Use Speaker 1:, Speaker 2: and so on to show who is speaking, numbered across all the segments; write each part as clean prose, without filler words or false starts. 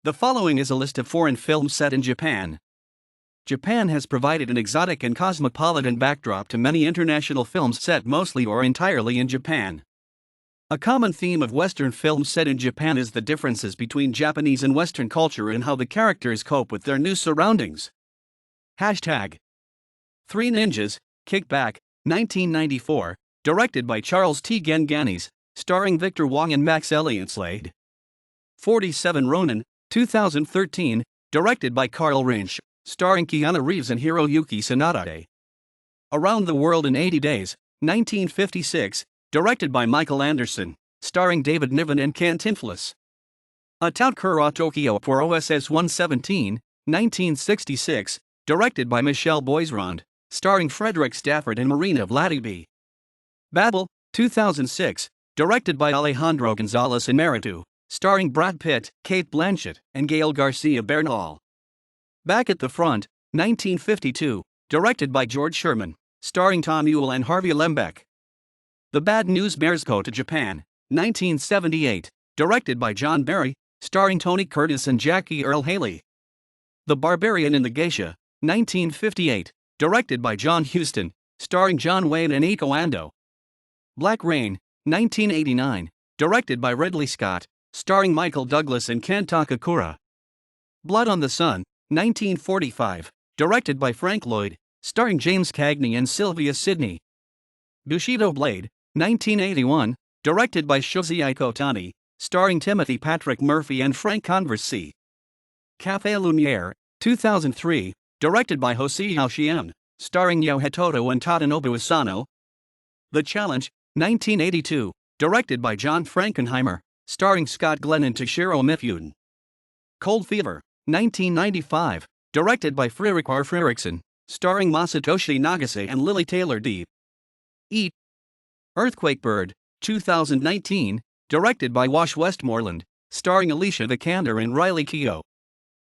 Speaker 1: The following is a list of foreign films set in Japan. Japan has provided an exotic and cosmopolitan backdrop to many international films set mostly or entirely in Japan. A common theme of Western films set in Japan is the differences between Japanese and Western culture and how the characters cope with their new surroundings. Hashtag 3 Ninjas, Kickback, 1994, directed by Charles T. Ganganis, starring Victor Wong and Max Elliot Slade. 47 Ronin, 2013, directed by Carl Rinsch, starring Keanu Reeves and Hiroyuki SanadaA. Around the World in 80 Days, 1956, directed by Michael Anderson, starring David Niven and Cantinflas. Atout Kura Tokyo for OSS 117, 1966, directed by Michel Boisrond, starring Frederick, Stafford and Marina VladyB. Babel, 2006, directed by Alejandro González and Iñárritu, starring Brad Pitt, Cate Blanchett, and Gael García Bernal. Back at the Front, 1952, directed by George Sherman, starring Tom Ewell and Harvey Lembeck. The Bad News Bears Go to Japan, 1978, directed by John Barry, starring Tony Curtis and Jackie Earle Haley. The Barbarian and the Geisha, 1958, directed by John Huston, starring John Wayne and Eiko Ando. Black Rain, 1989, directed by Ridley Scott, starring Michael Douglas and Ken Takakura. Blood on the Sun, 1945, directed by Frank Lloyd, starring James Cagney and Sylvia Sidney. Bushido Blade, 1981, directed by Shuzi Kotani, starring Timothy Patrick Murphy and Frank Converse. Café Lumière, 2003, directed by Jose Yoshiem, starring Yohei Toto and Tadanobu Asano. The Challenge, 1982, directed by John Frankenheimer, starring Scott Glenn and Toshiro Mifune. Cold Fever, 1995, directed by Frederick R. Fredrickson, starring Masatoshi Nagase and Lily Taylor Deep. Eat. Earthquake Bird, 2019, directed by Wash Westmoreland, starring Alicia Vikander and Riley Keough.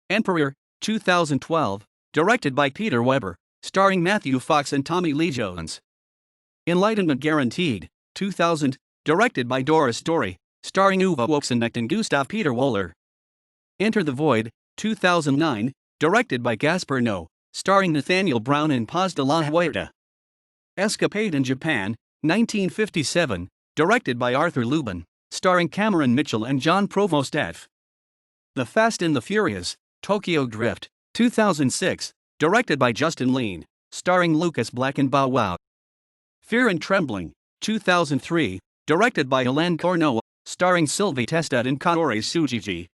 Speaker 1: Emperor, 2012, directed by Peter Weber, starring Matthew Fox and Tommy Lee Jones. Enlightenment Guaranteed, 2000, directed by Doris Story, starring Uwe Ochsenknecht and Gustav Peter Wohler. Enter the Void, 2009, directed by Gaspar Noé, starring Nathaniel Brown and Paz de la Huerta. Escapade in Japan, 1957, directed by Arthur Lubin, starring Cameron Mitchell and John Provost F. The Fast and the Furious, Tokyo Drift, 2006, directed by Justin Lin, starring Lucas Black and Bow Wow. Fear and Trembling, 2003, directed by Alain Corneau, starring Sylvie Testud and Kaori Sujiji.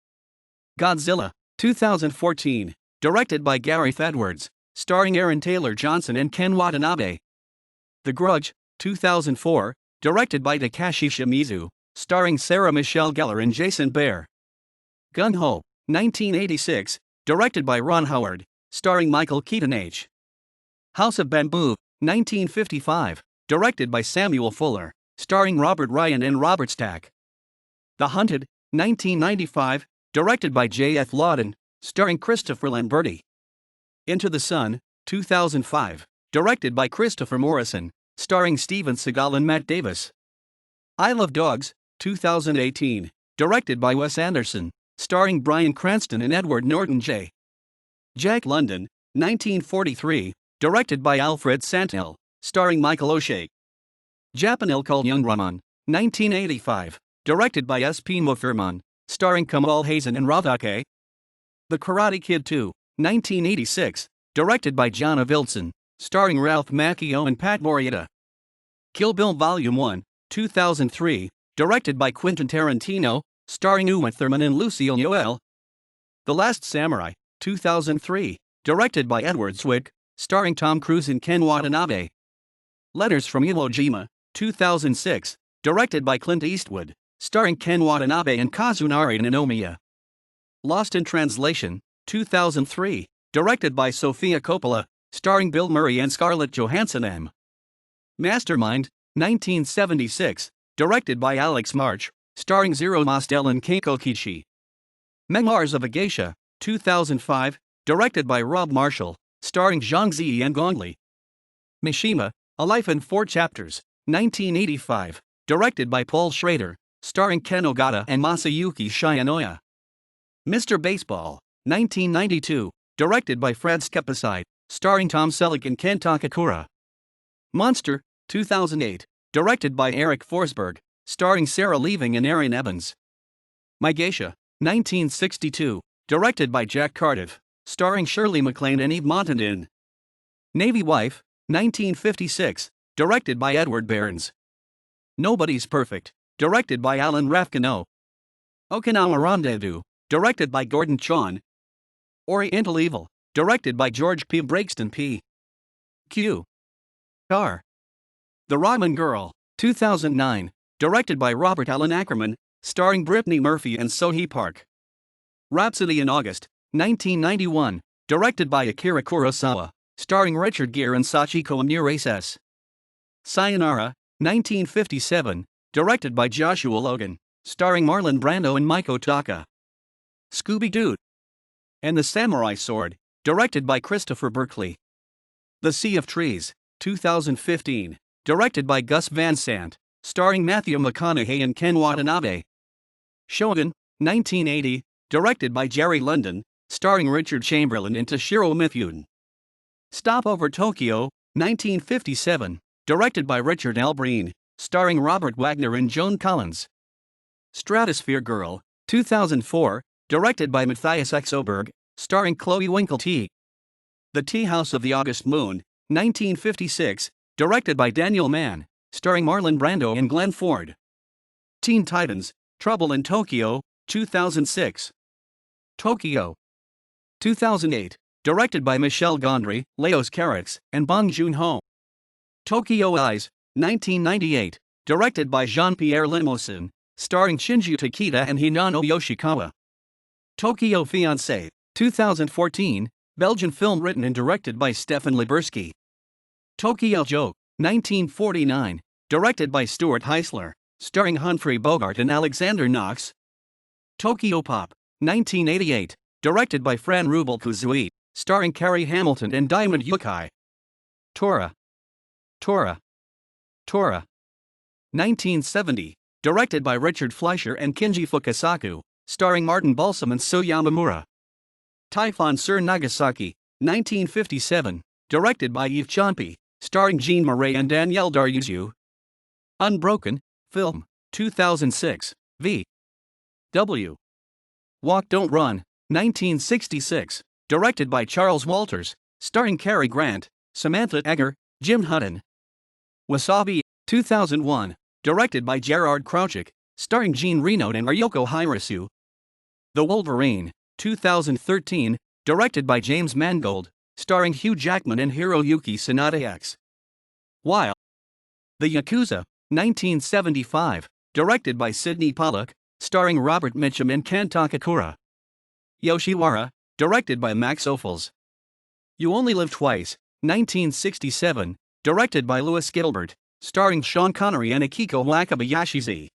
Speaker 1: Godzilla, 2014, directed by Gareth Edwards, starring Aaron Taylor Johnson and Ken Watanabe. The Grudge, 2004, directed by Takashi Shimizu, starring Sarah Michelle Gellar and Jason Behr. Gung Ho, 1986, directed by Ron Howard, starring Michael Keaton H. House of Bamboo, 1955, directed by Samuel Fuller, starring Robert Ryan and Robert Stack. The Hunted, 1995, directed by J.F. Lawton, starring Christopher Lamberti. Into the Sun, 2005, directed by Christopher Morrison, starring Steven Seagal and Matt Davis. I Love Dogs, 2018, directed by Wes Anderson, starring Bryan Cranston and Edward Norton J. Jack London, 1943, directed by Alfred Santell, starring Michael O'Shea. Japanil Kul Young Raman, 1985, directed by S.P. Mutherman, starring Kamal Hasan and Ravake. The Karate Kid 2, 1986, directed by John Avildsen, starring Ralph Macchio and Pat Morita. Kill Bill Volume 1, 2003, directed by Quentin Tarantino, starring Uma Thurman and Lucille Yoel. The Last Samurai, 2003, directed by Edward Zwick, starring Tom Cruise and Ken Watanabe. Letters from Iwo Jima, 2006, directed by Clint Eastwood, starring Ken Watanabe and Kazunari Ninomiya. Lost in Translation, 2003, directed by Sofia Coppola, starring Bill Murray and Scarlett Johansson M. Mastermind, 1976, directed by Alex March, starring Zero Mostel and Keiko Kishi. Memoirs of a Geisha, 2005, directed by Rob Marshall, starring Zhang Ziyi and Gong Li. Mishima, A Life in 4 Chapters, 1985, directed by Paul Schrader, starring Ken Ogata and Masayuki Shinoya. Mr. Baseball, 1992, directed by Fred Skepicide, starring Tom Selleck and Ken Takakura. Monster, 2008, directed by Eric Forsberg, starring Sarah Leaving and Aaron Evans. My Geisha, 1962, directed by Jack Cardiff, starring Shirley MacLaine and Eve Montandin. Navy Wife, 1956, directed by Edward Barnes. Nobody's Perfect, directed by Alan Rafcano. Okinawa Rendezvous, directed by Gordon Chon. Oriental Evil, directed by George P. Breakston P. Q. R. The Rodman Girl, 2009, directed by Robert Alan Ackerman, starring Brittany Murphy and Sohee Park. Rhapsody in August, 1991, directed by Akira Kurosawa, starring Richard Gere and Sachiko Amures. Sayonara, 1957, directed by Joshua Logan, starring Marlon Brando and Maiko Taka. Scooby-Doo and the Samurai Sword, directed by Christopher Berkeley. The Sea of Trees, 2015, directed by Gus Van Sant, starring Matthew McConaughey and Ken Watanabe. Shogun, 1980, directed by Jerry London, starring Richard Chamberlain and Toshiro Mifune. Stopover Tokyo, 1957, directed by Richard L. Breen, starring Robert Wagner and Joan Collins. Stratosphere Girl, 2004, directed by Matthias Exoberg, starring Chloe Winkle T. The Tea House of the August Moon, 1956, directed by Daniel Mann, starring Marlon Brando and Glenn Ford. Teen Titans, Trouble in Tokyo, 2006. Tokyo, 2008, directed by Michel Gondry, Leos Carax, and Bong Joon-ho. Tokyo Eyes, 1998, directed by Jean-Pierre Limosin, starring Shinji Takeda and Hinano Yoshikawa. Tokyo Fiancé, 2014, Belgian film written and directed by Stefan Libersky. Tokyo Joke, 1949, directed by Stuart Heisler, starring Humphrey Bogart and Alexander Knox. Tokyo Pop, 1988, directed by Fran Rubel Kuzui, starring Carrie Hamilton and Diamond Yukai. Tora, 1970, directed by Richard Fleischer and Kinji Fukasaku, starring Martin Balsam and So Yamamura. Typhon Sur Nagasaki, 1957, directed by Yves Champi, starring Jean Marais and Danielle Daryuzu. Unbroken, film, 2006, v. W. Walk Don't Run, 1966, directed by Charles Walters, starring Cary Grant, Samantha Eggar, Jim Hutton. Wasabi, 2001, directed by Gerard Crouchick, starring Jean Reno and Ryoko Hirasu. The Wolverine, 2013, directed by James Mangold, starring Hugh Jackman and Hiroyuki SanadaA. While The Yakuza, 1975, directed by Sidney Pollack, starring Robert Mitchum and Ken Takakura. Yoshiwara, directed by Max Ophuls. You Only Live Twice, 1967, directed by Louis Gilbert, starring Sean Connery and Akiko Wakabayashi's.